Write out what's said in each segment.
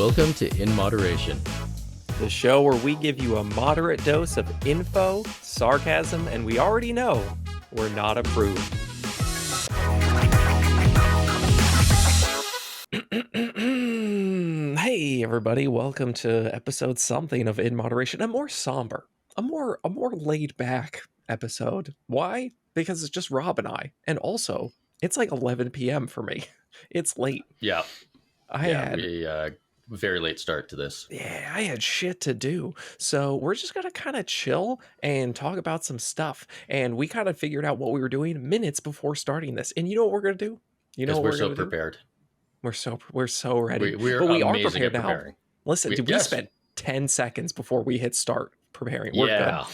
Welcome to In Moderation, the show where we give you a moderate dose of info, sarcasm, and we already know we're not approved. Hey everybody, welcome to episode something of In Moderation. A more somber, a more laid back episode. Why? Because it's just Rob and I. And also, it's like 11 p.m. for me. It's late. Yeah. I had very late start to this. Yeah, I had shit to do. So we're just going to kind of chill and talk about some stuff. And we kind of figured out what we were doing minutes before starting this. And you know what we're going to do? You know what we're we're so going to prepared. do? We're so ready. We're but we are amazing prepared at now. preparing. Listen, we spent 10 seconds before we hit start preparing. We're good.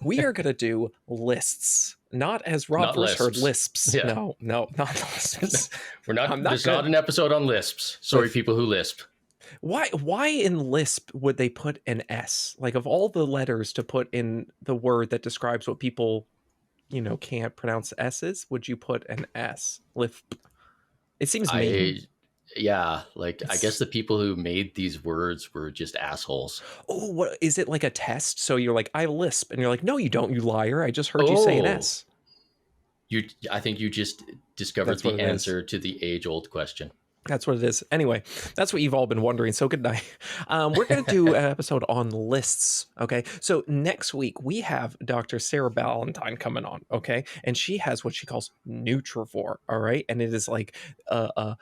We are going to do lists. Not as Rob first heard, lisps. Yeah. No, not lisps. We're not. There's not an episode on lisps. Sorry, people who lisp. Why in lisp would they put an S? Like, of all the letters to put in the word that describes what people, can't pronounce S's, would you put an S? Lisp. It seems mean. I guess the people who made these words were just assholes. Oh, what is it, like a test? So you're like, I lisp, and you're like, no, you don't, you liar. I just heard you say an S. I think you just discovered the answer to the age-old question. That's what it is. Anyway, that's what you've all been wondering. So good night. We're going to do an episode on lists. Okay. So next week we have Dr. Sarah Ballantyne coming on. Okay. And she has what she calls Nutrivore. All right. And it is like a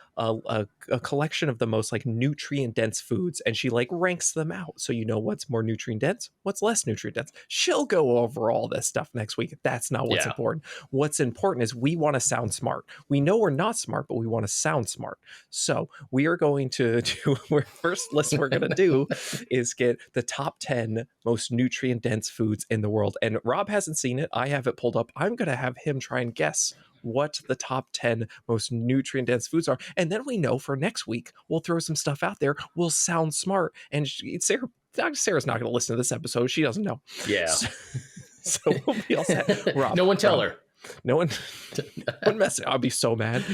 collection of the most like nutrient dense foods. And she like ranks them out. So you know what's more nutrient dense, what's less nutrient dense. She'll go over all this stuff next week. That's not what's important. What's important is we want to sound smart. We know we're not smart, but we want to sound smart. So we are going to do our first list we're going to do is get the top 10 most nutrient dense foods in the world. And Rob hasn't seen it. I have it pulled up. I'm going to have him try and guess what the top 10 most nutrient dense foods are. And then we know for next week, we'll throw some stuff out there. We'll sound smart. And Dr. Sarah's not going to listen to this episode. She doesn't know. Yeah. So we'll be all set. Rob, no one tell her. No one message. I'll be so mad.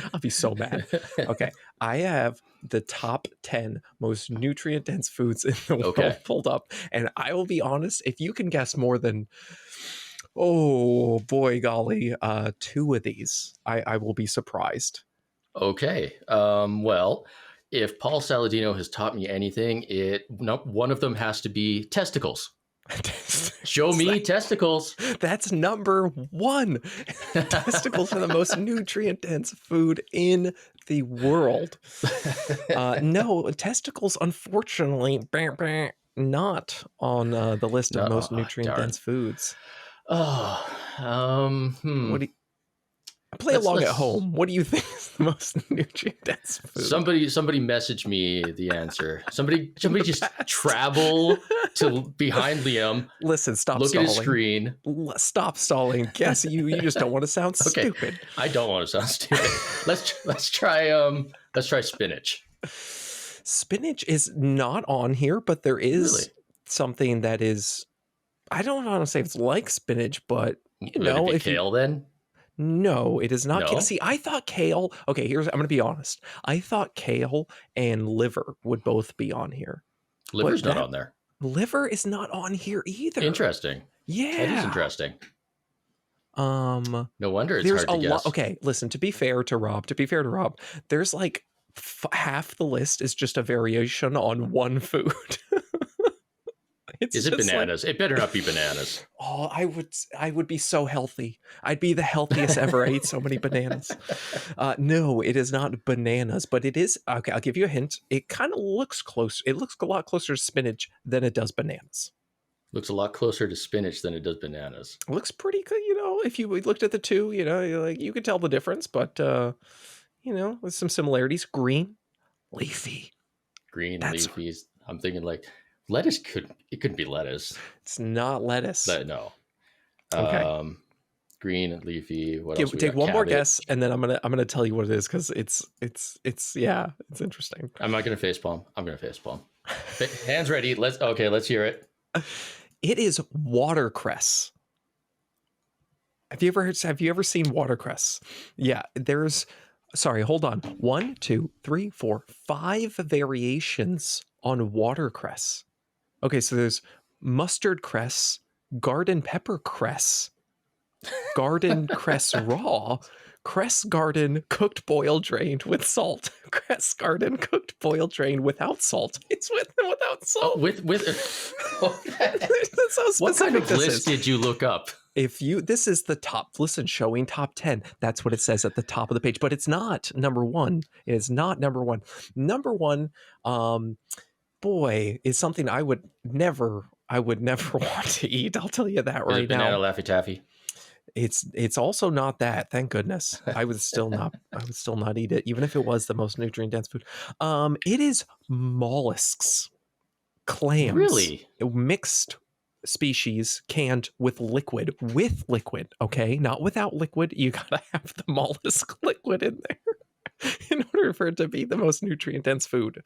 Okay. I have the top 10 most nutrient dense foods in the world pulled up. And I will be honest, if you can guess more than, oh boy, golly, 2 of these, I will be surprised. Okay. Well, if Paul Saladino has taught me anything, one of them has to be testicles. Show me testicles. That's number 1. Testicles are the most nutrient dense food in the world. No, testicles, unfortunately, not on the list of most nutrient dense foods. What do you... Play along at home. What do you think is the most nutrient dense food? Somebody message me the answer. Somebody just travel to behind Liam. Listen, stop look stalling. At his screen. Stop stalling. Guess you just don't want to sound stupid. I don't want to sound stupid. Let's try spinach. Spinach is not on here, but there is something that is, I don't want to say it's like spinach, but Would it be kale then? No, it is not. No? Kale. See, I thought kale. Okay, I'm going to be honest. I thought kale and liver would both be on here. Liver's not on there. Liver is not on here either. Interesting. Yeah, that is interesting. No wonder it's hard to guess. Okay, listen. To be fair to Rob, there's like half the list is just a variation on one food. Is it bananas? It better not be bananas. Oh, I would be so healthy. I'd be the healthiest ever. I eat so many bananas. No, it is not bananas, but it is. Okay, I'll give you a hint. It kind of looks close. It looks a lot closer to spinach than it does bananas. Looks a lot closer to spinach than it does bananas. It looks pretty good. If you looked at the two, you could tell the difference, but with some similarities. Green, leafy. Leafy. I'm thinking like lettuce couldn't be lettuce. It's not lettuce. No. Okay. Green and leafy. What else? Take one more guess, and then I'm gonna tell you what it is because it's interesting. I'm not gonna facepalm. I'm gonna facepalm. Hands ready. Let's hear it. It is watercress. Have you ever seen watercress? Yeah, there's sorry, hold on. 1, 2, 3, 4, 5 variations on watercress. Okay, so there's mustard cress, garden pepper cress, garden cress raw, cress garden cooked, boiled, drained with salt, cress garden cooked, boiled, drained without salt. It's with and without salt. With That's how specific what kind of this list is. did you look up? This is the top, listen, showing top 10. That's what it says at the top of the page, but it's not number one. It is not number one. Number one, boy, is something I would never want to eat. I'll tell you that Is right it banana now. Laffy Taffy? It's also not that, thank goodness. I would still not eat it, even if it was the most nutrient dense food. It is mollusks, clams, Really? mixed species, canned with liquid, okay, not without liquid. You gotta have the mollusk liquid in there in order for it to be the most nutrient dense food.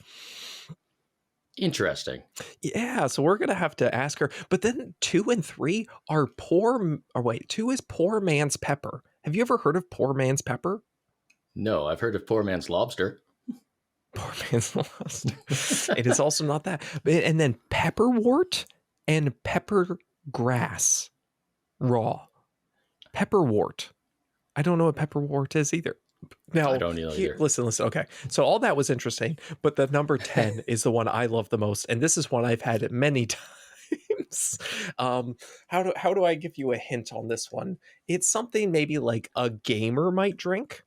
Interesting. Yeah, so we're gonna have to ask her. But then 2 and 3 are 2 is poor man's pepper. Have you ever heard of poor man's pepper? No, I've heard of poor man's lobster. Poor man's lobster. It is also not that. And then pepperwort and pepper grass raw. Pepperwort. I don't know what pepperwort is either. Now, I don't know either. Listen. Okay. So all that was interesting, but the number 10 is the one I love the most. And this is one I've had many times. How do I give you a hint on this one? It's something maybe like a gamer might drink.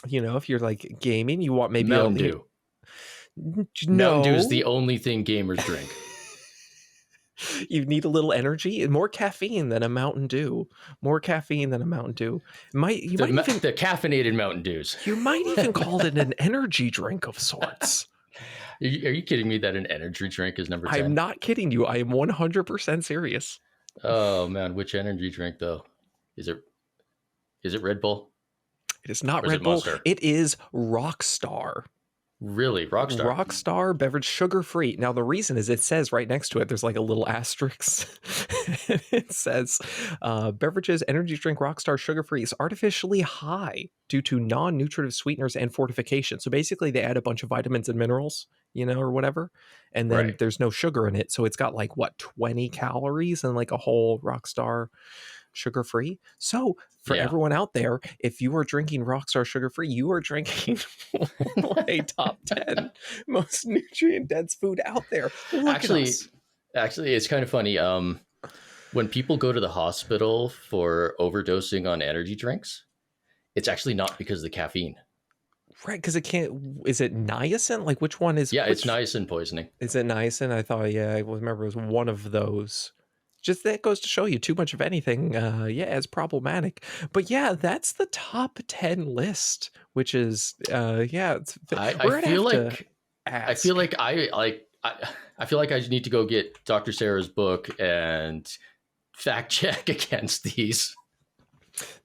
You know, if you're like gaming, you want maybe Mountain Dew. No. Mountain Dew is the only thing gamers drink. You need a little energy and more caffeine than a Mountain Dew. More caffeine than a Mountain Dew. The caffeinated Mountain Dews. You might even call it an energy drink of sorts. Are you kidding me that an energy drink is number 10? I'm not kidding you. I am 100% serious. Oh man, which energy drink though? Is it Red Bull? It is not Or is Red it Bull. Monster? It is Rockstar. Really? Rockstar? Rockstar beverage, sugar-free. Now, the reason is it says right next to it, there's like a little asterisk. It says, beverages, energy drink, Rockstar sugar-free is artificially high due to non-nutritive sweeteners and fortification. So basically, they add a bunch of vitamins and minerals, or whatever. And then there's no sugar in it. So it's got like, 20 calories and like a whole Rockstar sugar-free. So for everyone out there, if you are drinking Rockstar sugar-free, you are drinking a top 10 most nutrient dense food out there. Actually, it's kind of funny. When people go to the hospital for overdosing on energy drinks, it's actually not because of the caffeine. Right, because it can't. Is it niacin? Like which one is? Yeah, it's niacin poisoning. Is it niacin? I thought. Yeah, I remember it was one of those. Just that goes to show you too much of anything, is problematic. But yeah, that's the top 10 list, which is, I feel like I need to go get Dr. Sarah's book and fact check against these.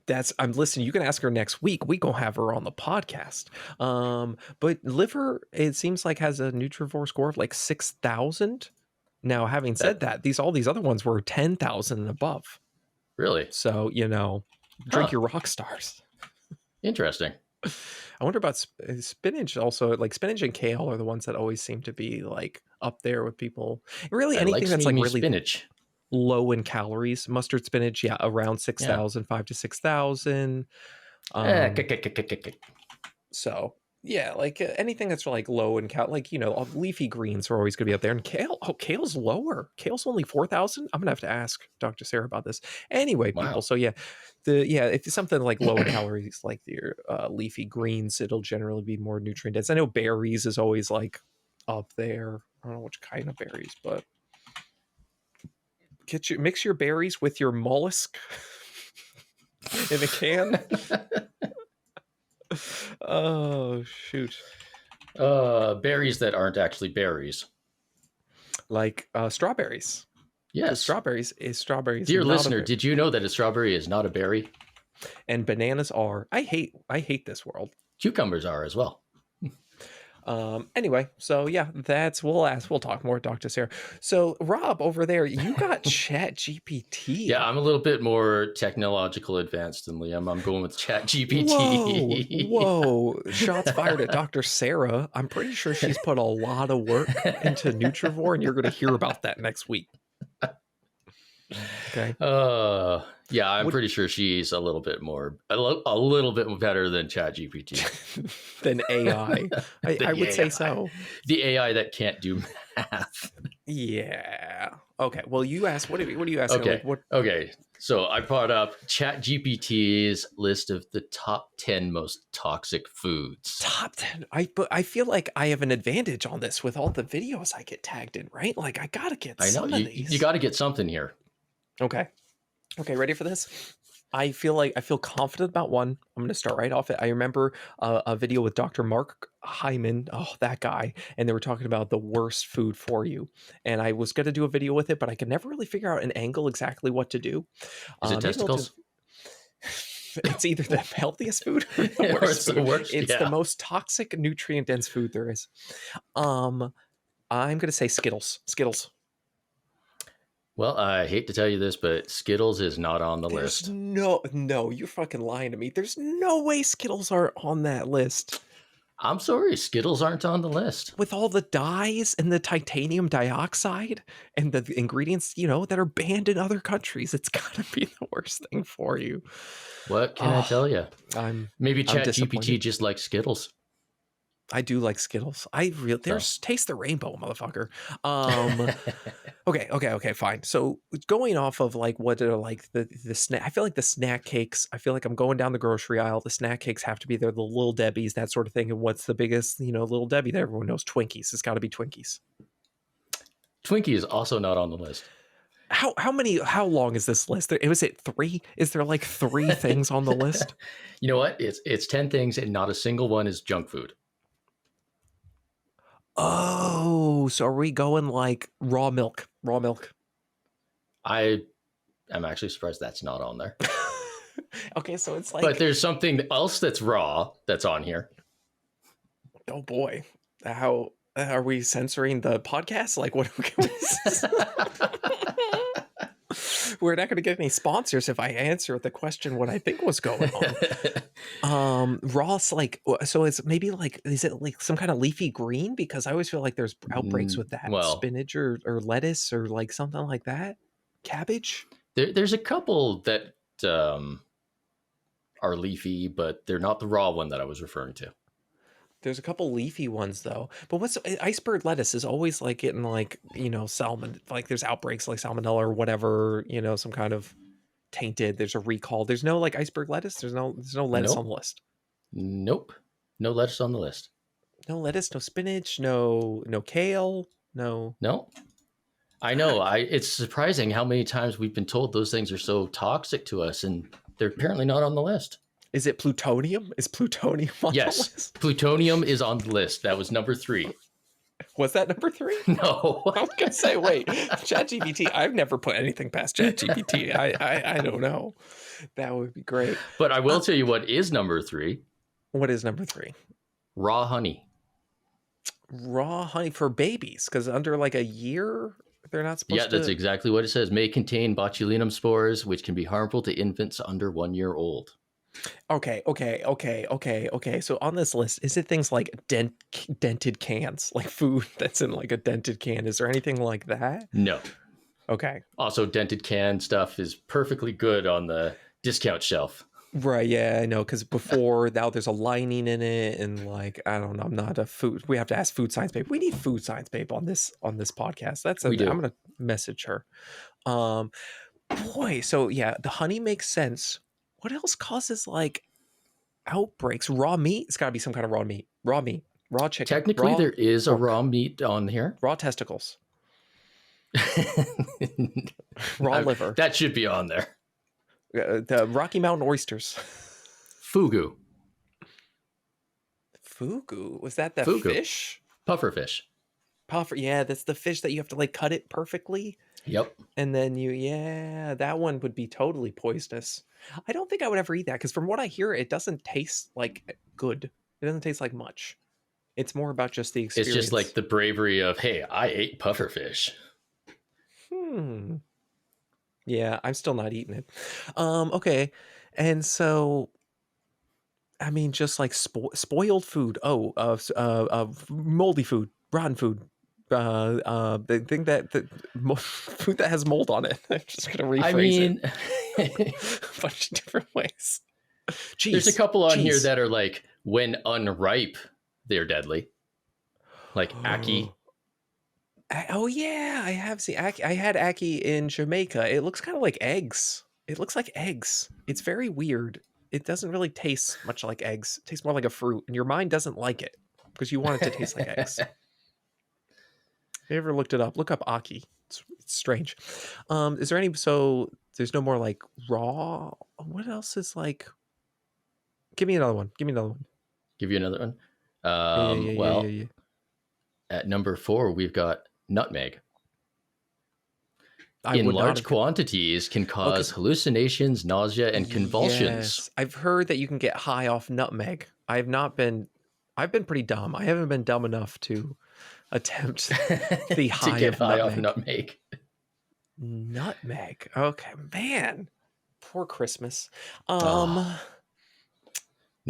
Listen, you can ask her next week. We gonna have her on the podcast. But liver, it seems like has a Nutrivore score of like 6,000. Now, having said that, all these other ones were 10,000 and above. Really? So, drink your rock stars. Interesting. I wonder about spinach also. Like spinach and kale are the ones that always seem to be like up there with people. Really, anything that's like really spinach. Low in calories. Mustard spinach, around 6,000, 5 to 6,000. So... yeah, like anything that's like low in like leafy greens are always going to be up there, and kale's lower. Kale's only 4,000. I'm gonna have to ask Dr. Sarah about this. Anyway, people. So if it's something like low in calories, like your leafy greens, it'll generally be more nutrient dense. I know berries is always like up there. I don't know which kind of berries, but mix your berries with your mollusk in a can. Oh shoot. Berries that aren't actually berries, like strawberries. Yes, strawberries. Dear listener, did you know that a strawberry is not a berry? And bananas are. I hate this world. Cucumbers are as well. Anyway, so yeah, we'll talk more, Dr. Sarah. So Rob over there, you got Chat GPT. Yeah, I'm a little bit more technological advanced than Liam. I'm going with Chat Whoa, GPT. whoa. Shots fired at Dr. Sarah. I'm pretty sure she's put a lot of work into Nutrivore, and you're going to hear about that next week. Okay. Yeah, I'm What- pretty sure she's a little bit better than ChatGPT. Than AI. I would say AI. so. The AI that can't do math. Yeah. Okay. Well, you asked. What are you asking? Okay. Like what? Okay. So I brought up ChatGPT's list of the top 10 most toxic foods. Top 10. But I feel like I have an advantage on this with all the videos I get tagged in, right? Like I gotta get I know some of these. you got to get something here. Okay. Okay, ready for this? I feel confident about one. I'm going to start right off. I remember a video with Dr. Mark Hyman. Oh, that guy. And they were talking about the worst food for you. And I was going to do a video with it, but I could never really figure out an angle exactly what to do. Is it testicles? It's either the healthiest food or the Or worst it's the food. worst, It's yeah. the most toxic, nutrient dense food there is. I'm going to say Skittles. Skittles. Well, I hate to tell you this, but Skittles is not on the list. No, you're fucking lying to me. There's no way Skittles are on that list. I'm sorry, Skittles aren't on the list. With all the dyes and the titanium dioxide and the ingredients, that are banned in other countries, it's gotta be the worst thing for you. What can I tell you? Maybe ChatGPT just likes Skittles. I do like Skittles. Taste the rainbow, motherfucker. Okay, fine. So going off of like what are like the snack, I feel like the snack cakes. I feel like I'm going down the grocery aisle. The snack cakes have to be there. The Little Debbies, that sort of thing. And what's the biggest, Little Debbie that everyone knows? Twinkies. It's got to be Twinkies. Twinkie is also not on the list. How long is this list? Was it 3? Is there like 3 things on the list? You know what? It's 10 things and not a single one is junk food. Oh, so are we going like raw milk? Raw milk. I am actually surprised that's not on there. Okay, so it's like. But there's something else that's raw that's on here. Oh boy, how are we censoring the podcast? Like, what? We're not going to get any sponsors if I answer the question what I think was going on. Raw's like, so it's maybe like, is it like some kind of leafy green? Because I always feel like there's outbreaks with that. Well, spinach or lettuce or like something like that. Cabbage. There's a couple that are leafy, but they're not the raw one that I was referring to. There's a couple leafy ones though, but what's iceberg lettuce is always like getting like, salmon, like there's outbreaks like salmonella or whatever, some kind of tainted, there's a recall. There's no like iceberg lettuce. There's no lettuce on the list. Nope. No lettuce on the list. No lettuce, no spinach, no kale, no. I know. It's surprising how many times we've been told those things are so toxic to us, and they're apparently not on the list. Is it plutonium? Is plutonium on the list? Plutonium is on the list. That was number 3. Was that number 3? No. I was gonna say, wait, ChatGPT. I've never put anything past ChatGPT. I don't know. That would be great. But I will tell you what is number 3. What is number 3? Raw honey. Raw honey for babies, because under like a year they're not supposed to. Yeah, that's exactly what it says. May contain botulinum spores, which can be harmful to infants under 1 year old. Okay. So on this list, is it things like dented cans, like food that's in like a dented can? Is there anything like that? No. Okay. Also, dented can stuff is perfectly good on the discount shelf. Right. Yeah, I know. Because before now, there's a lining in it, and like I don't know. I'm not a food. We have to ask food science babe. We need food science babe on this podcast. I'm gonna message her. Boy. So yeah, the honey makes sense. What else causes like outbreaks? Raw meat? It's got to be some kind of raw meat. Raw chicken. Technically, there is a raw meat on here. Raw testicles. Raw liver. That should be on there. The Rocky Mountain oysters. Fugu. Was that the fish? Puffer fish. Yeah, that's the fish that you have to like cut it perfectly. Yep. And then that one would be totally poisonous. I don't think I would ever eat that because from what I hear, it doesn't taste like good. It doesn't taste like much. It's more about just the It's experience. just like the bravery of, hey, I ate pufferfish. Yeah, I'm still not eating it. Okay. And so, I mean, just like spoiled food. Oh, moldy food, rotten food. The thing food that has mold on it. I'm just gonna rephrase it a bunch of different ways. Cheese. There's a couple on here that are like, when unripe, they're deadly. Like ackee. Oh yeah, I have seen ackee. I had ackee in Jamaica. It looks kind of like eggs. It looks like eggs. It's very weird. It doesn't really taste much like eggs. It tastes more like a fruit, and your mind doesn't like it because you want it to taste like eggs. Have you ever looked it up? Look up ackee. It's strange. Is there any? So there's no more like raw. What else is like? Give me another one. Give you another one. Yeah. At number 4, we've got nutmeg. In large quantities can cause hallucinations, nausea, and convulsions. Yes. I've heard that you can get high off nutmeg. I've been pretty dumb. I haven't been dumb enough to attempt the high to get high off nutmeg. Nutmeg. Okay, man. Poor Christmas. No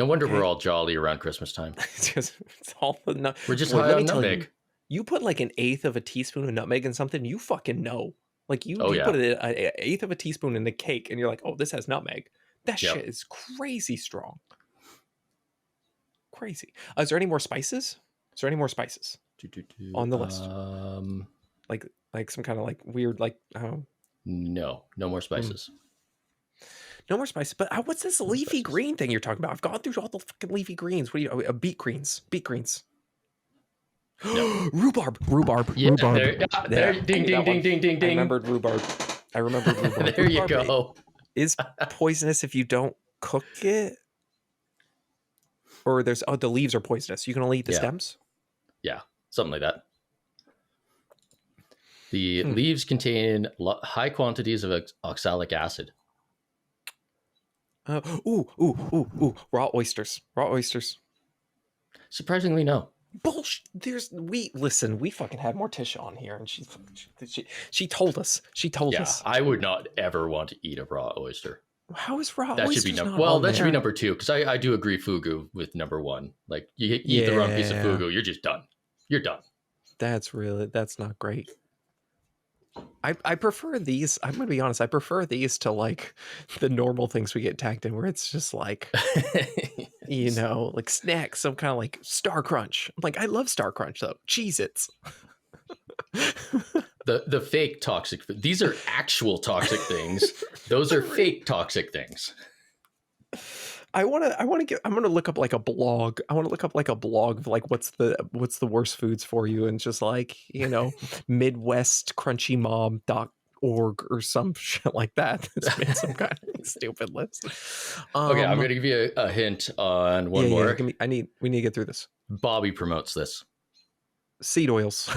wonder we're all jolly around Christmas time. It's all we're just high on nutmeg. You put like 1/8 of a teaspoon of nutmeg in something, you fucking know. Like you put an 1/8 of a teaspoon in a cake, and you're like, "Oh, this has nutmeg." That shit is crazy strong. Crazy. Is there any more spices? On the list? Like some kind of like weird like No more spices. No more spices. But what's this leafy green thing you're talking about? I've gone through all the fucking leafy greens. What do you? Beet greens. No. Rhubarb. Yeah, there. Ding. I remembered rhubarb. There you go. Is poisonous if you don't cook it, or the leaves are poisonous. You can only eat the stems. Yeah, something like that. The leaves contain high quantities of oxalic acid. Raw oysters. Surprisingly, no. Bullshit. We fucking had Morticia on here, and she told us. I would not ever want to eat a raw oyster. How is raw that oysters should be that should be number 2, because I do agree fugu with number 1. Like you eat the wrong piece of fugu, you're just done. You're done. That's not great. I prefer these. I'm gonna be honest. I prefer these to like the normal things we get tagged in, where it's just like, like snacks, some kind of like Star Crunch. I'm like, I love Star Crunch though. Cheez-Its. The fake toxic. These are actual toxic things. Those are fake toxic things. I'm gonna look up like a blog. I want to look up like a blog of like what's the worst foods for you, and just like midwestcrunchy.org or some shit like that. It's made some kind of stupid list. Okay, I'm gonna give you a hint on one more. We need to get through this. Bobby promotes this. Seed oils.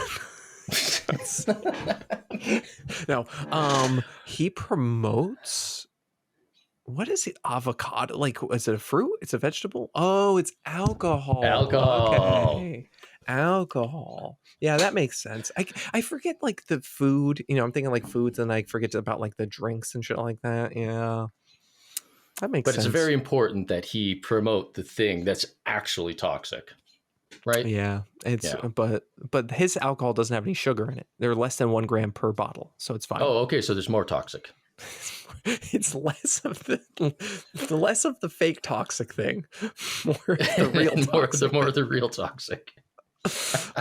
No, he promotes. What is it? Avocado? Like, is it a fruit? It's a vegetable? Oh, it's alcohol. Okay. Alcohol. Yeah, that makes sense. I forget like the food. I'm thinking like foods, and I forget about like the drinks and shit like that. Yeah, that makes sense. But it's very important that he promote the thing that's actually toxic, right? Yeah, but his alcohol doesn't have any sugar in it. They're less than 1 gram per bottle, so it's fine. Oh, okay. So there's more toxic. It's less of the fake toxic thing, more the real toxic. more the real toxic.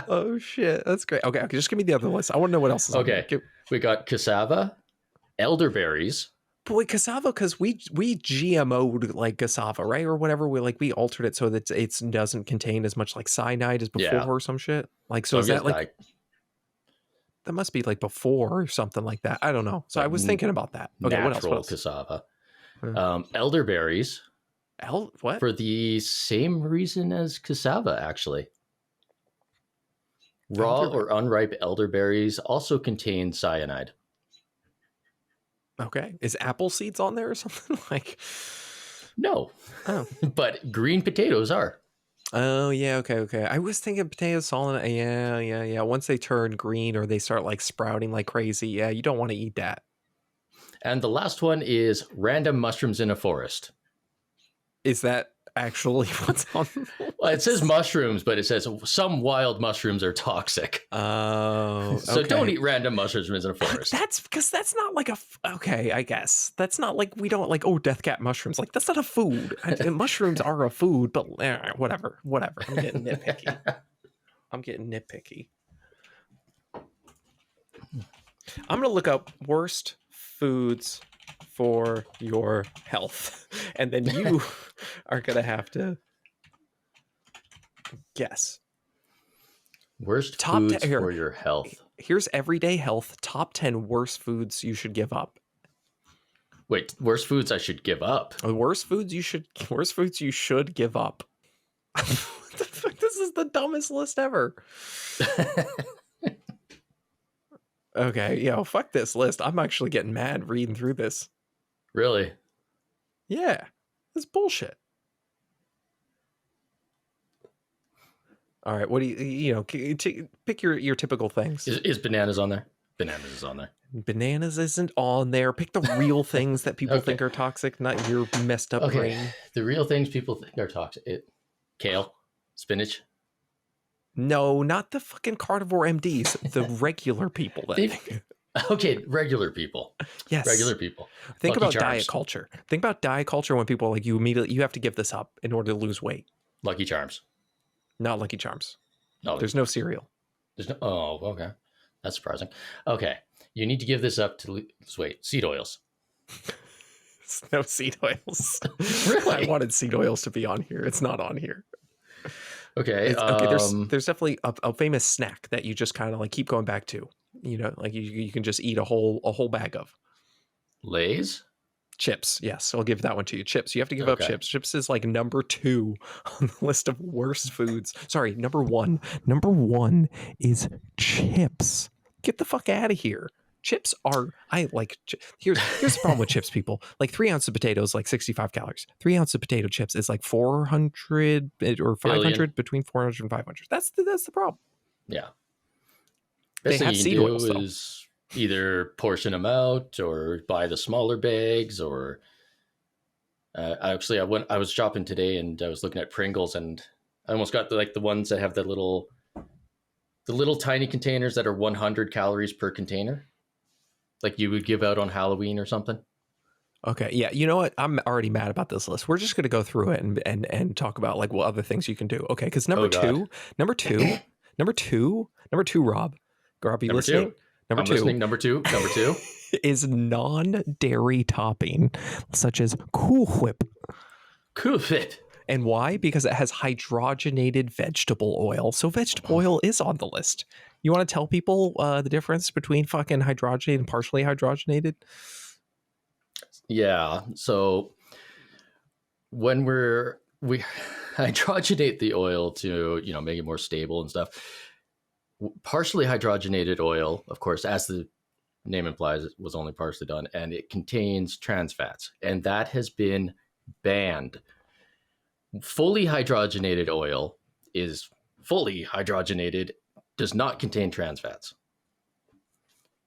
Oh shit, that's great. Okay, just give me the other list. I want to know what else is okay. We got cassava, elderberries. Boy, cassava, because we GMO'd like cassava, right, or whatever. We altered it so that it doesn't contain as much like cyanide as before or some shit. Like, so is that like? That must be like before or something like that. I don't know. So I was thinking about that. Okay, what else? Cassava. Elderberries. What? For the same reason as cassava, actually. Raw or unripe elderberries also contain cyanide. Okay. Is apple seeds on there or something? Like, no. Oh. But green potatoes are. Oh yeah, okay. I was thinking potatoes, salt, and yeah. Once they turn green or they start like sprouting like crazy, yeah, you don't want to eat that. And the last one is random mushrooms in a forest. Is that actually what's on the Well, it says list? mushrooms, but it says some wild mushrooms are toxic. Oh, So okay. don't eat random mushrooms in a forest. That's because that's not like okay, I guess that's not like we don't like death cap mushrooms, like that's not a food. Mushrooms are a food, but whatever. I'm getting nitpicky. I'm gonna look up worst foods for your health, and then you are gonna have to guess. Worst foods for your health. Here's everyday health. Top 10 worst foods you should give up. Wait, worst foods I should give up? Worst foods you should give up. What the fuck? This is the dumbest list ever. Okay, fuck this list. I'm actually getting mad reading through this. Really? Yeah, it's bullshit. All right, what do you pick your typical things. Is bananas on there? Bananas is on there. Bananas isn't on there. Pick the real things that people think are toxic, not your messed up brain. The real things people think are toxic. Kale, spinach. No, not the fucking carnivore MDs. The regular people. Okay, regular people. Yes, regular people. Think about diet culture. Think about diet culture when people are like, you have to give this up in order to lose weight. Lucky Charms. Not Lucky Charms. No, there's no cereal. There's no. Oh, okay. That's surprising. Okay, you need to give this up to lose weight. Seed oils. No seed oils. Really? I wanted seed oils to be on here. It's not on here. Okay. There's definitely a famous snack that you just kind of like keep going back to. Like you can just eat a whole bag of. Lay's? Chips. Yes, I'll give that one to you. Chips. You have to give up chips. Chips is like number 2 on the list of worst foods. Sorry, number 1. Number 1 is chips. Get the fuck out of here. Chips are, here's the problem with chips, people. Like 3 ounces of potatoes, like 65 calories. 3 ounces of potato chips is like 400 or 500, between 400 and 500. That's the problem. Yeah. Best they have seed oils, though. Is either portion them out or buy the smaller bags, or I was shopping today and I was looking at Pringles and I almost got the ones that have the little tiny containers that are 100 calories per container, like you would give out on Halloween or something. Okay, yeah, you know what? I'm already mad about this list. We're just going to go through it and talk about like what other things you can do. Okay, because number two, Rob, you listening? Number two is non-dairy topping, such as Cool Whip. Cool Whip. And why? Because it has hydrogenated vegetable oil. So vegetable oil is on the list. You want to tell people the difference between fucking hydrogenated and partially hydrogenated? Yeah. So when we hydrogenate the oil to, make it more stable and stuff, partially hydrogenated oil, of course, as the name implies, it was only partially done, and it contains trans fats, and that has been banned. Fully hydrogenated oil is fully hydrogenated, does not contain trans fats.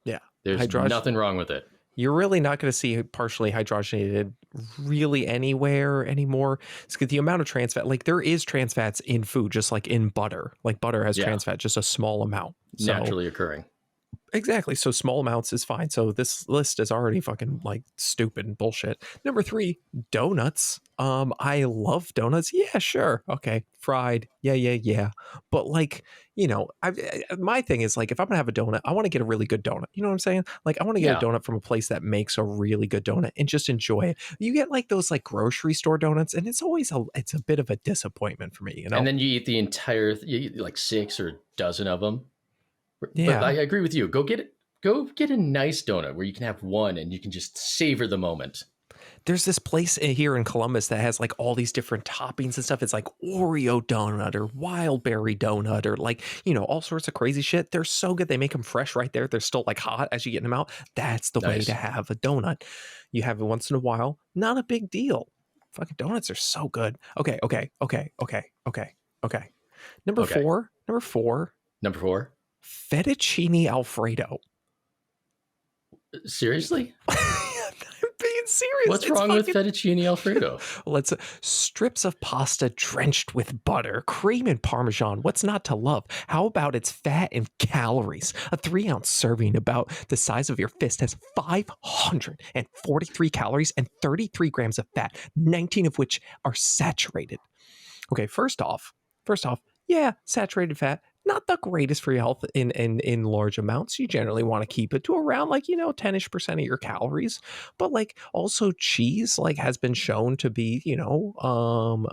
Yeah. There's nothing wrong with it. You're really not going to see partially hydrogenated really anywhere anymore. It's because the amount of trans fat, like there is trans fats in food, just like in butter. Like butter has trans fat, just a small amount. Naturally occurring. Exactly. So small amounts is fine. So this list is already fucking like stupid and bullshit. Number 3, donuts. I love donuts. Yeah, sure. Okay. Fried. Yeah. But like, my thing is like, if I'm gonna have a donut, I want to get a really good donut. You know what I'm saying? Like I want to get a donut from a place that makes a really good donut and just enjoy it. You get like those like grocery store donuts and it's always it's a bit of a disappointment for me, And then you eat you eat like 6 or dozen of them. Yeah, but I agree with you. Go get a nice donut where you can have one and you can just savor the moment. There's this place here in Columbus that has like all these different toppings and stuff. It's like Oreo donut or wild berry donut or like, all sorts of crazy shit. They're so good. They make them fresh right there. They're still like hot as you get them out. That's the way to have a donut. You have it once in a while. Not a big deal. Fucking donuts are so good. Okay. Okay. Number Okay. four. Number four. Number 4. Fettuccine Alfredo. Seriously? I'm being serious. What's wrong with fettuccine Alfredo? Let's strips of pasta drenched with butter, cream, and Parmesan. What's not to love? How about its fat and calories? A 3-ounce serving about the size of your fist has 543 calories and 33 grams of fat, 19 of which are saturated. Okay, first off, yeah, saturated fat, not the greatest for your health in large amounts. You generally want to keep it to around 10-ish% of your calories. But also cheese has been shown to be,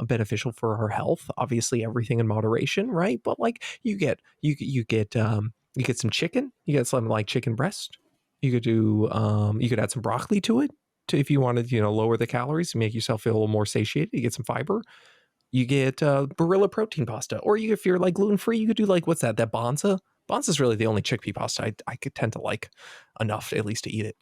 beneficial for our health. Obviously everything in moderation, right? But you get some chicken, you get something like chicken breast. You could do you could add some broccoli to it if you wanted, lower the calories, make yourself feel a little more satiated. You get some fiber. You get Barilla protein pasta, or if you're gluten free, you could do what's that Bonza? Bonza is really the only chickpea pasta I could tend to like enough at least to eat it.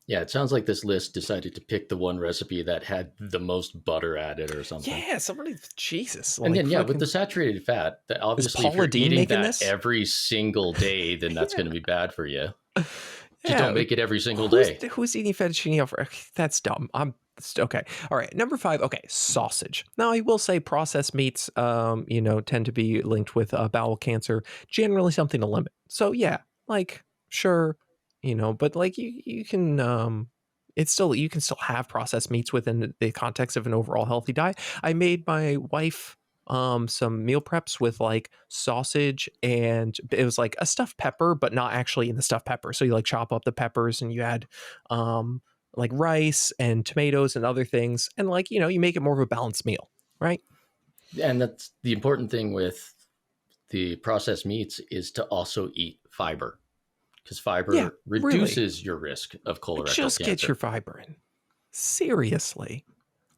Yeah, it sounds like this list decided to pick the one recipe that had the most butter added or something. Yeah, somebody, Jesus. And then with the saturated fat, that obviously if you're eating that every single day, then that's going to be bad for you. Just don't make it every single day. Who's eating fettuccine Alfredo? That's dumb. Okay. All right. Number 5. Okay. Sausage. Now I will say processed meats, tend to be linked with bowel cancer, generally something to limit. So yeah, sure, but you can, you can still have processed meats within the context of an overall healthy diet. I made my wife some meal preps with sausage, and it was a stuffed pepper, but not actually in the stuffed pepper. So you chop up the peppers and you add rice and tomatoes and other things, and you make it more of a balanced meal, right? And that's the important thing with the processed meats, is to also eat fiber, because fiber reduces your risk of colorectal cancer. Just get your fiber in. Seriously.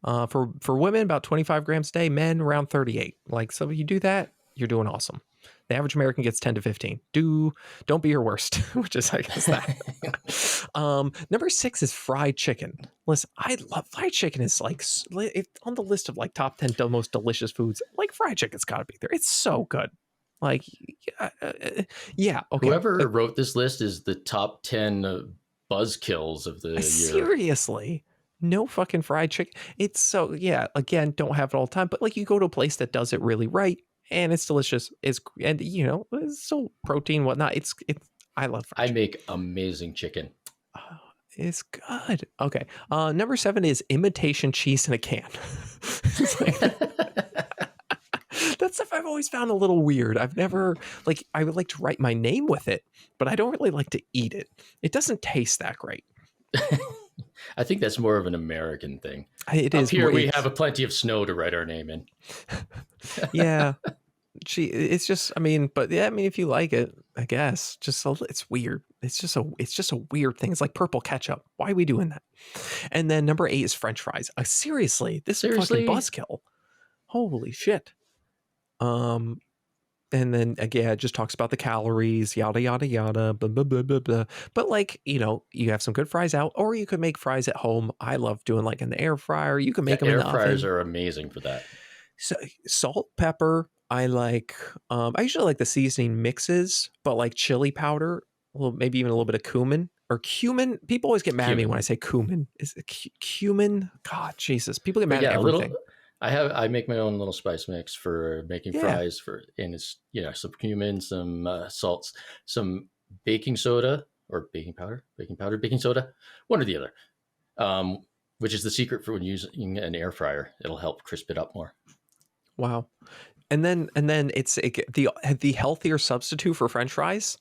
For women, about 25 grams a day. Men, around 38. So if you do that, you're doing awesome. The average American gets 10 to 15. Don't be your worst, which is, I guess, that. Number 6 is fried chicken. Listen, I love fried chicken. Is on the list of top 10 most delicious foods. Fried chicken's got to be there. It's so good. Yeah. Okay. Whoever wrote this list is the top 10 buzzkills of the year. Seriously. No fucking fried chicken. It's so, yeah, again, don't have it all the time, but you go to a place that does it really right and it's delicious. It's so protein, whatnot. I love fried chicken. I make amazing chicken. It's good. Okay. Number 7 is imitation cheese in a can. That's stuff I've always found a little weird. I've never, I would like to write my name with it, but I don't really like to eat it. It doesn't taste that great. I think that's more of an American thing. It is. Up here, we have plenty of snow to write our name in. Yeah. It's just, if you like it, I guess. It's weird. It's just a weird thing. It's like purple ketchup. Why are we doing that? And then number 8 is French fries. Seriously, this is fucking buzzkill. Holy shit. And then again, it just talks about the calories, yada yada yada, blah blah blah blah blah. But you have some good fries out, or you could make fries at home. I love doing in the air fryer. You can make them in the oven. Air fryers are amazing for that. So salt, pepper. I usually like the seasoning mixes, but chili powder, maybe even a little bit of cumin or cumin. People always get mad at me when I say cumin. Is it cumin? God, Jesus, people get mad at everything. I make my own little spice mix for making fries and it's some cumin, some salts, some baking soda or baking powder, baking soda, one or the other. Which is the secret for when using an air fryer. It'll help crisp it up more. Wow. And then it's the healthier substitute for French fries,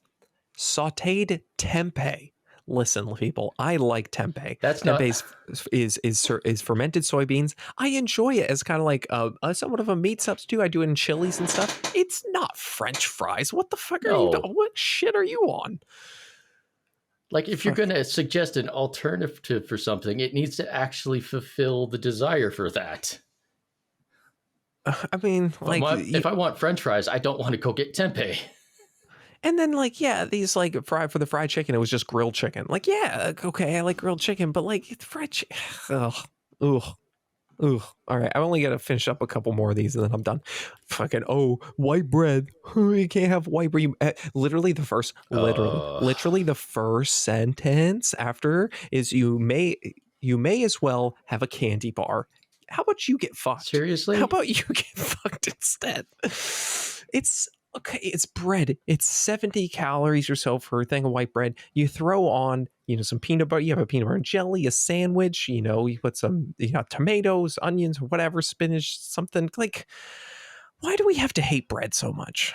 sautéed tempeh. Listen, people, I like tempeh. Tempeh is fermented soybeans. I enjoy it as kind of somewhat of a meat substitute. I do it in chilies and stuff. It's not French fries. What the fuck are you doing? What shit are you on? If you're going to suggest an alternative for something, it needs to actually fulfill the desire for that. If I want French fries, I don't want to go get tempeh. And then these for the fried chicken, it was just grilled chicken. Okay, I like grilled chicken, but fried chicken, ugh. Ugh. All right. I only got to finish up a couple more of these and then I'm done. Fucking, white bread. You can't have white bread. Literally Uh, literally the first sentence after is you may as well have a candy bar. How about you get fucked? How seriously? about you get fucked instead? It's okay. It's bread. It's 70 calories or so for a thing of white bread. You throw on, some peanut butter. You have a peanut butter and jelly, a sandwich. You put some, tomatoes, onions, whatever, spinach, something like. Why do we have to hate bread so much?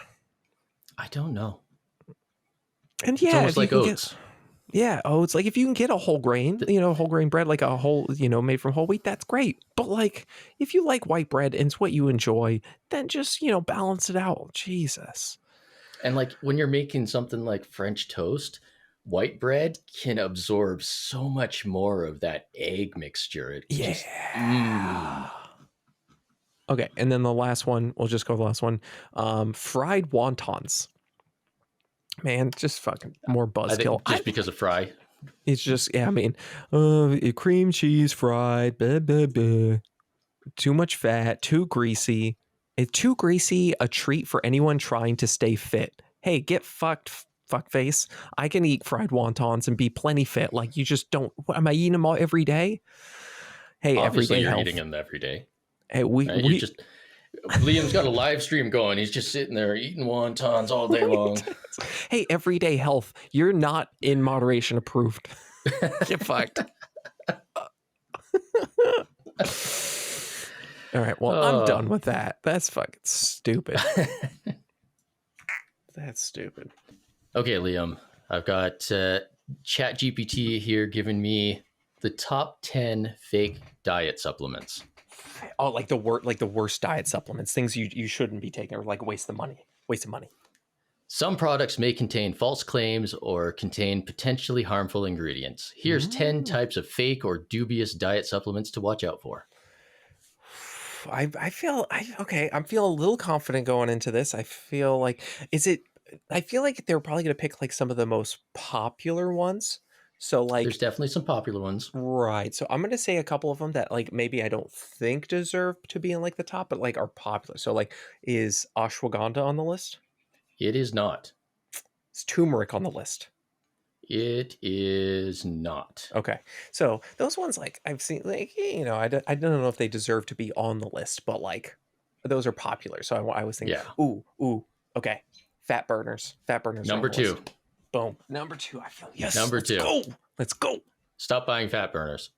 I don't know. And It's yeah, almost if you like can get. oats. Yeah. Oh, it's like if you can get a whole grain, Th- whole grain bread, like a whole, made from whole wheat, that's great. But like, if you like white bread and it's what you enjoy, then just, balance it out. Jesus. And like when you're making something like French toast, white bread can absorb so much more of that egg mixture. It just, Yeah. Okay. And then the last one, we'll just go the last one. Fried wontons. Man, just fucking more I buzzkill. think just because of fry. It's just, yeah, I mean, cream cheese fried, blah, blah, blah. Too much fat, too greasy. It's too greasy, a treat for anyone trying to stay fit. Hey, get fucked, fuckface. I can eat fried wontons and be plenty fit. Like, you just don't. What, am I eating them all every day? Hey, Obviously, everyday you're health. eating them every day. Hey, we Right? You're we just Liam's got a live stream going. He's just sitting there eating wontons all day long. Hey, everyday health. You're not in moderation approved. Get fucked. All right. Well, I'm done with that. That's fucking stupid. That's stupid. Okay, Liam. I've got ChatGPT here giving me the top 10 fake diet supplements. Oh, like the worst diet supplements, things you shouldn't be taking, or like waste of money. Some products may contain false claims or contain potentially harmful ingredients. Here's 10 types of fake or dubious diet supplements to watch out for. I feel okay. I'm feeling a little confident going into this. I feel like is it? I feel like they're probably going to pick like some of the most popular ones. So There's like definitely some popular ones. right. So I'm going to say a couple of them that like maybe I don't think deserve to be in like the top, but like are popular. So like is ashwagandha on the list? It is not. Is turmeric on the list? It is not. Okay. So those ones, like I've seen, like, I don't know if they deserve to be on the list, but like those are popular. So I was thinking, Yeah. ooh, okay. Fat burners are on Number the list. two. Boom. Number two. I feel, yes. Number Let's two. go. Let's go. Stop buying fat burners.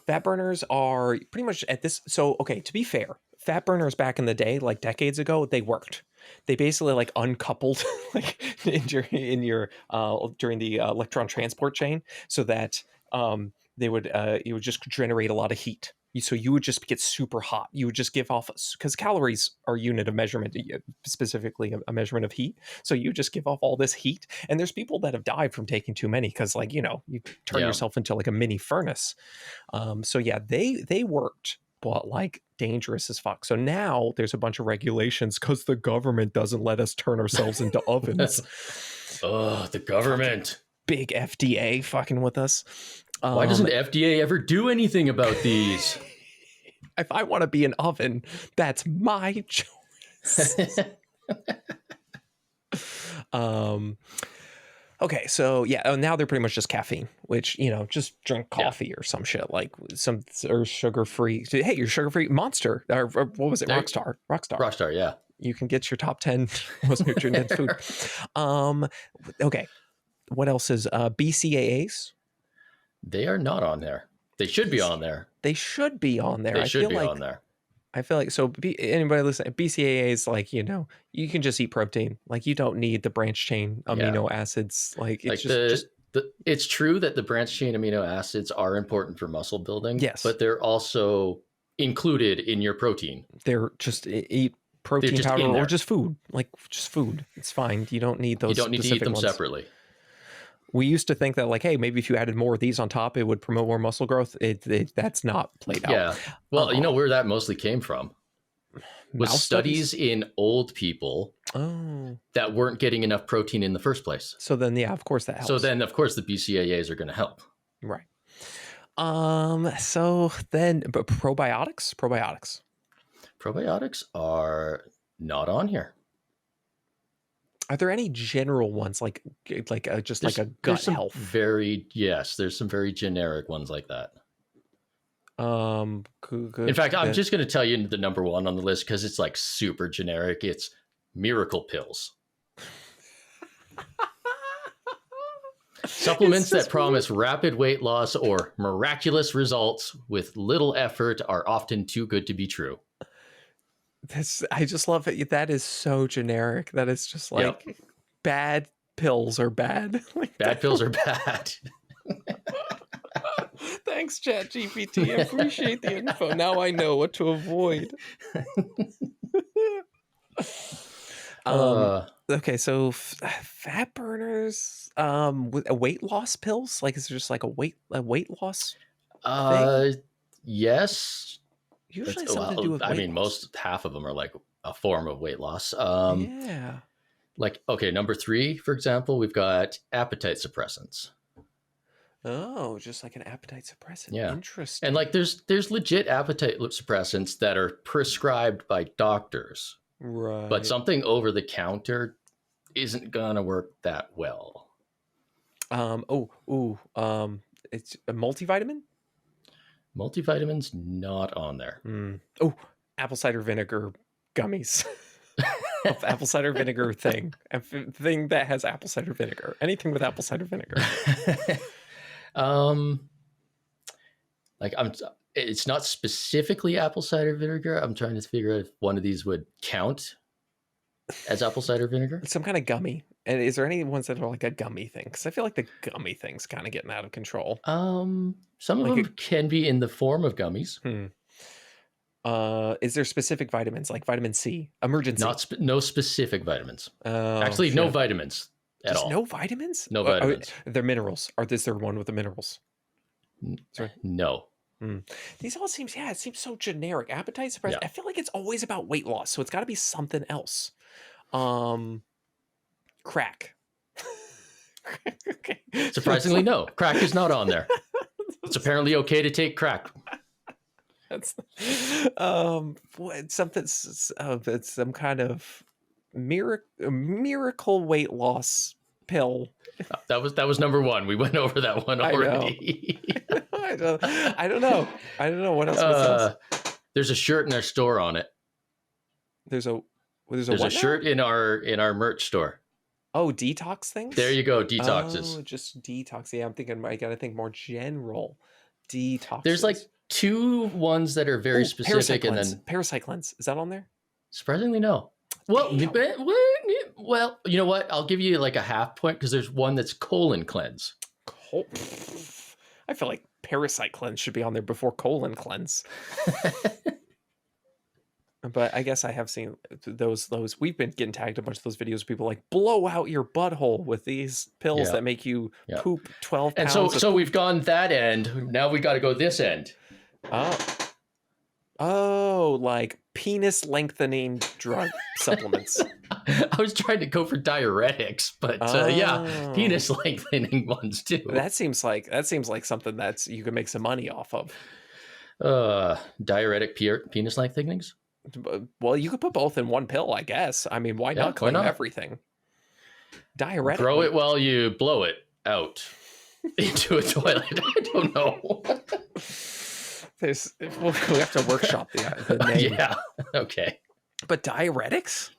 Fat burners are pretty much at this. So, okay, to be fair, fat burners back in the day, like decades ago, they worked. They basically like uncoupled like in your during the electron transport chain, so that they would it would just generate a lot of heat. So you would just get super hot. You would just give off, because calories are a unit of measurement, specifically a measurement of heat. So you just give off all this heat, and there's people that have died from taking too many because, like, you turn Yeah. yourself into like a mini furnace. So yeah, they worked, but like dangerous as fuck. So now there's a bunch of regulations because the government doesn't let us turn ourselves into ovens. Oh, the government. Big FDA fucking with us. Why doesn't FDA ever do anything about these? If I want to be an oven, that's my choice. Okay, so yeah, now they're pretty much just caffeine, which, just drink coffee or some shit, like or sugar-free. Hey, you're sugar-free Monster, or what was it? Rockstar. Rockstar, yeah. You can get your top 10 most nutrient-dense food. Okay, what else is BCAAs? They are not on there. They should be on there. They should be on there. They should be on there. I feel like, so anybody listening, BCAAs, like, you can just eat protein. Like, you don't need the branch chain amino acids. Like, it's it's true that the branch chain amino acids are important for muscle building. Yes. But they're also included in your protein. They're just eat protein powder or just food. Like, just food. It's fine. You don't need those. You don't need to eat them ones separately. We used to think that, like, hey, maybe if you added more of these on top, it would promote more muscle growth. That's not played out. Yeah. Well, you know where that mostly came from? Was studies in old people that weren't getting enough protein in the first place. So then, yeah, of course that helps. So then, of course, the BCAAs are going to help. Right. So then, but probiotics. Probiotics are not on here. Are there any general ones just like a gut There's some health? there's some very generic ones like that. Good. In fact, I'm just going to tell you the number one on the list because it's like super generic. It's miracle pills. Supplements that promise rapid weight loss or miraculous results with little effort are often too good to be true. I just love it. That is so generic. That is just like bad pills are bad. Like, bad pills are bad. Thanks, ChatGPT. I appreciate the info. Now I know what to avoid. Okay, so fat burners, with weight loss pills. Like, is there just like a weight loss thing? Yes. Usually something to do with weight loss. half of them are like a form of weight loss. Yeah. Like, okay, number 3, for example, we've got appetite suppressants. Oh, just like an appetite suppressant. Yeah. Interesting. And like there's legit appetite suppressants that are prescribed by doctors. Right. But something over the counter isn't gonna work that well. It's a multivitamin? Multivitamin's not on there. Oh, apple cider vinegar gummies. Apple cider vinegar thing. A thing that has apple cider vinegar. Anything with apple cider vinegar. It's not specifically apple cider vinegar. I'm trying to figure out if one of these would count as apple cider vinegar. Some kind of gummy. And is there any ones that are like a gummy thing? Because I feel like the gummy thing's kind of getting out of control. Some of them can be in the form of gummies. Is there specific vitamins like vitamin C? Emergency? No specific vitamins. Actually, no vitamins at all. No vitamins? No vitamins. They're minerals. Is there one with the minerals? No. These all seems it seems so generic. Appetite suppressant. I feel like it's always about weight loss, so it's got to be something else. Crack. Okay. Surprisingly, no. Crack is not on there. It's apparently okay to take crack. That's something. It's some kind of miracle weight loss pill. That was number 1. We went over that one already. I don't know what else. There's a shirt in our store on it. There's a shirt in our merch store. Oh, detox things? There you go, detoxes. Oh, just detox. Yeah, I'm thinking I gotta think more general detox. There's like 2 ones that are very specific, and then parasite cleanse. Is that on there? Surprisingly, no. Well, you know what? I'll give you like a half point because there's one that's colon cleanse. I feel like parasite cleanse should be on there before colon cleanse. But I guess I have seen those. We've been getting tagged a bunch of those videos of people like blow out your butthole with these pills that make you poop 12 pounds. And so we've gone that end. Now we got to go this end. Oh, like penis lengthening drug supplements. I was trying to go for diuretics, but penis lengthening ones too. That seems like something that's you can make some money off of. Diuretic penis lengthenings. Well, you could put both in one pill, I guess. I mean, why not claim everything? Diuretic. Grow it while you blow it out into a toilet. I don't know. We'll have to workshop the name. Yeah. Okay. But diuretics?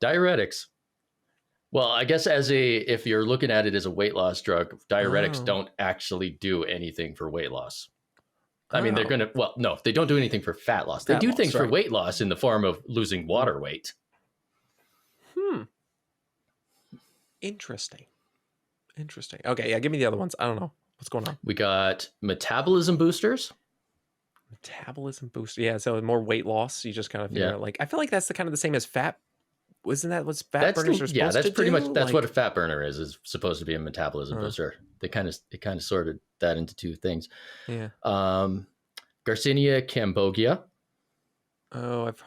Diuretics. Well, I guess if you're looking at it as a weight loss drug, diuretics don't actually do anything for weight loss. I mean, they're going to, no, they don't do anything for fat loss. They do things for weight loss in the form of losing water weight. Interesting. Okay, yeah, give me the other ones. I don't know. What's going on? We got metabolism boosters. Metabolism booster. Yeah, so more weight loss. You just kind of figure out, like, I feel like that's the same as fat. Wasn't that what fat burners are supposed to do? Yeah, that's pretty much, that's what a fat burner is supposed to be a metabolism booster. It kind of sorted that into 2 things. Yeah. Garcinia cambogia. Oh, I've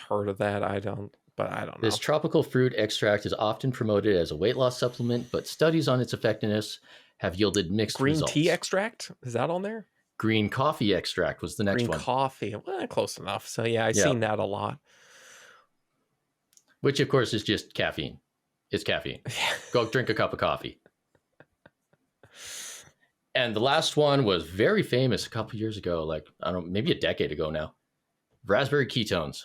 heard of that. I don't know. This tropical fruit extract is often promoted as a weight loss supplement, but studies on its effectiveness have yielded mixed Green results. tea extract, is that on there? Green coffee extract was the next Green one. coffee, well, close enough. So yeah, I've seen that a lot. Which of course is just caffeine. It's caffeine. Go drink a cup of coffee. And the last one was very famous a couple years ago, like, I don't know, maybe a decade ago now. Raspberry ketones.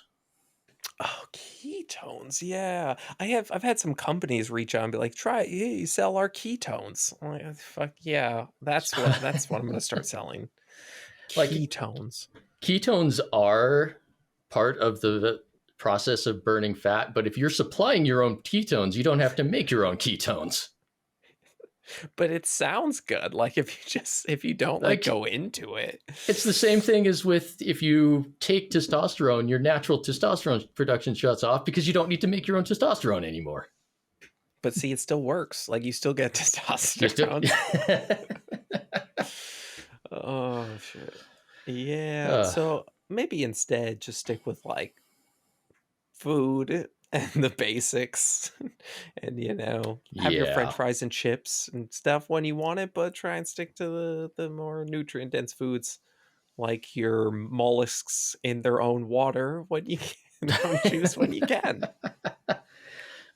Oh, ketones. Yeah. I've had some companies reach out and be like, you sell our ketones. I'm like, fuck yeah. That's what I'm going to start selling. Like, ketones. Ketones are part of the process of burning fat, but if you're supplying your own ketones, you don't have to make your own ketones. But it sounds good. Like if you don't like go into it. It's the same thing as with if you take testosterone, your natural testosterone production shuts off because you don't need to make your own testosterone anymore. But see, it still works. Like you still get testosterone. Oh shit. Yeah. So maybe instead just stick with like food and the basics, and have your French fries and chips and stuff when you want it, but try and stick to the more nutrient dense foods, like your mollusks in their own water when you can, juice when you can.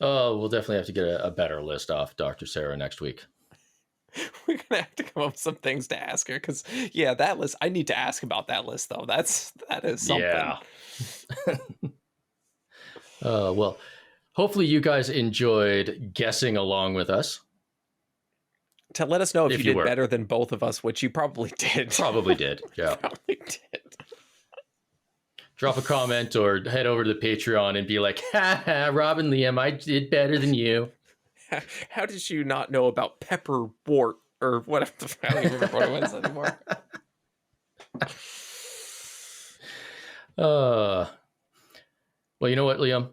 Oh, we'll definitely have to get a better list off Dr. Sarah next week. We're gonna have to come up with some things to ask her, because that list, I need to ask about that list though. That is something. Yeah. Well, hopefully you guys enjoyed guessing along with us. To let us know if you did better than both of us, which you probably did. Probably did, yeah. Probably did. Drop a comment or head over to the Patreon and be like, ha, Rob and Liam, I did better than you. How did you not know about pepperwort or whatever? I don't even remember what it was anymore. Well, you know what, Liam?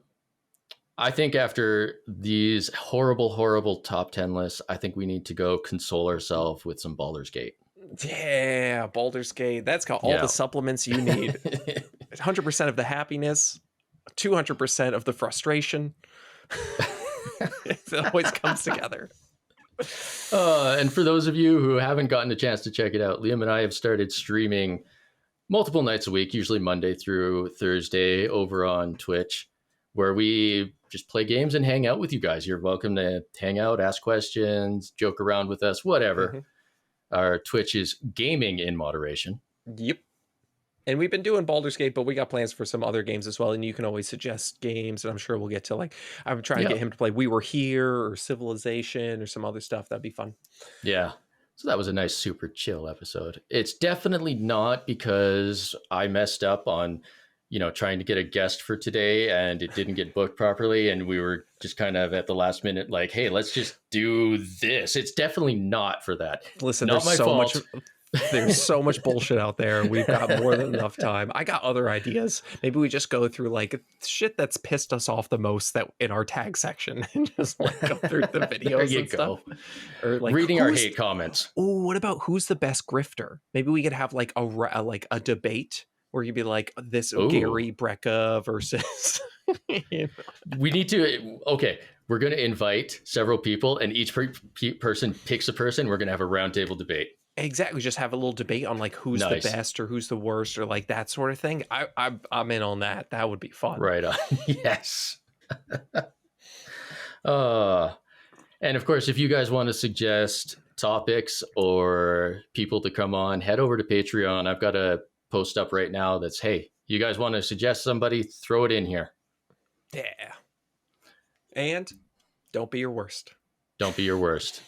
I think after these horrible, horrible top 10 lists, I think we need to go console ourselves with some Baldur's Gate. Yeah, Baldur's Gate. That's got all the supplements you need. 100% of the happiness, 200% of the frustration. It always comes together. And for those of you who haven't gotten a chance to check it out, Liam and I have started streaming multiple nights a week, usually Monday through Thursday, over on Twitch, where we just play games and hang out with you guys. You're welcome to hang out, ask questions, joke around with us, whatever. Mm-hmm. Our Twitch is gaming in moderation. Yep. And we've been doing Baldur's Gate, but we got plans for some other games as well. And you can always suggest games, and I'm sure we'll get to, like, I'm trying to get him to play We Were Here or Civilization or some other stuff. That'd be fun. Yeah. So that was a nice, super chill episode. It's definitely not because I messed up on, trying to get a guest for today and it didn't get booked properly. And we were just kind of at the last minute, like, hey, let's just do this. It's definitely not for that. Listen, not my fault. There's so much bullshit out there. We've got more than enough time. I got other ideas. Maybe we just go through like shit that's pissed us off the most that in our tag section and just like go through the videos and stuff. Or like reading our hate comments. Oh, what about who's the best grifter? Maybe we could have like a debate where you'd be like this Gary Brecka versus. We need to. Okay. We're going to invite several people and each person picks a person. We're going to have a roundtable debate. Exactly. Just have a little debate on like who's the best or who's the worst or like that sort of thing. I'm in on that. That would be fun. Right on. Yes. And of course, if you guys want to suggest topics or people to come on, head over to Patreon. I've got a post up right now that's, hey, you guys want to suggest somebody, throw it in here. Yeah. And don't be your worst. Don't be your worst.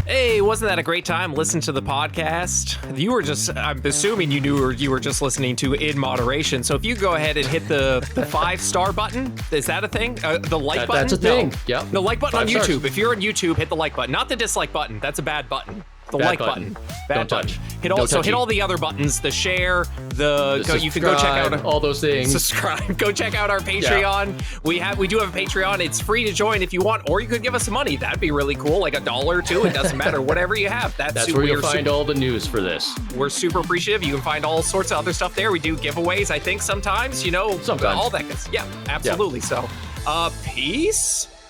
Hey, wasn't that a great time listening to the podcast? You were just, I'm assuming you were just listening to In Moderation. So if you go ahead and hit the 5-star button, is that a thing? The like button? That's a thing. Yeah. The like button 5 on YouTube. stars. If you're on YouTube, hit the like button, not the dislike button. That's a bad button. The bad like button. Bad Don't button. touch. Hit all the other buttons, the share, you can go check out all those things. Subscribe. Go check out our Patreon. Yeah. We do have a Patreon. It's free to join if you want, or you could give us some money. That'd be really cool, like $1 or $2. It doesn't matter. Whatever you have. That's where you'll find all the news for this. We're super appreciative. You can find all sorts of other stuff there. We do giveaways, I think, sometimes, Sometimes. all that good. Yeah, absolutely. Yeah. So, peace.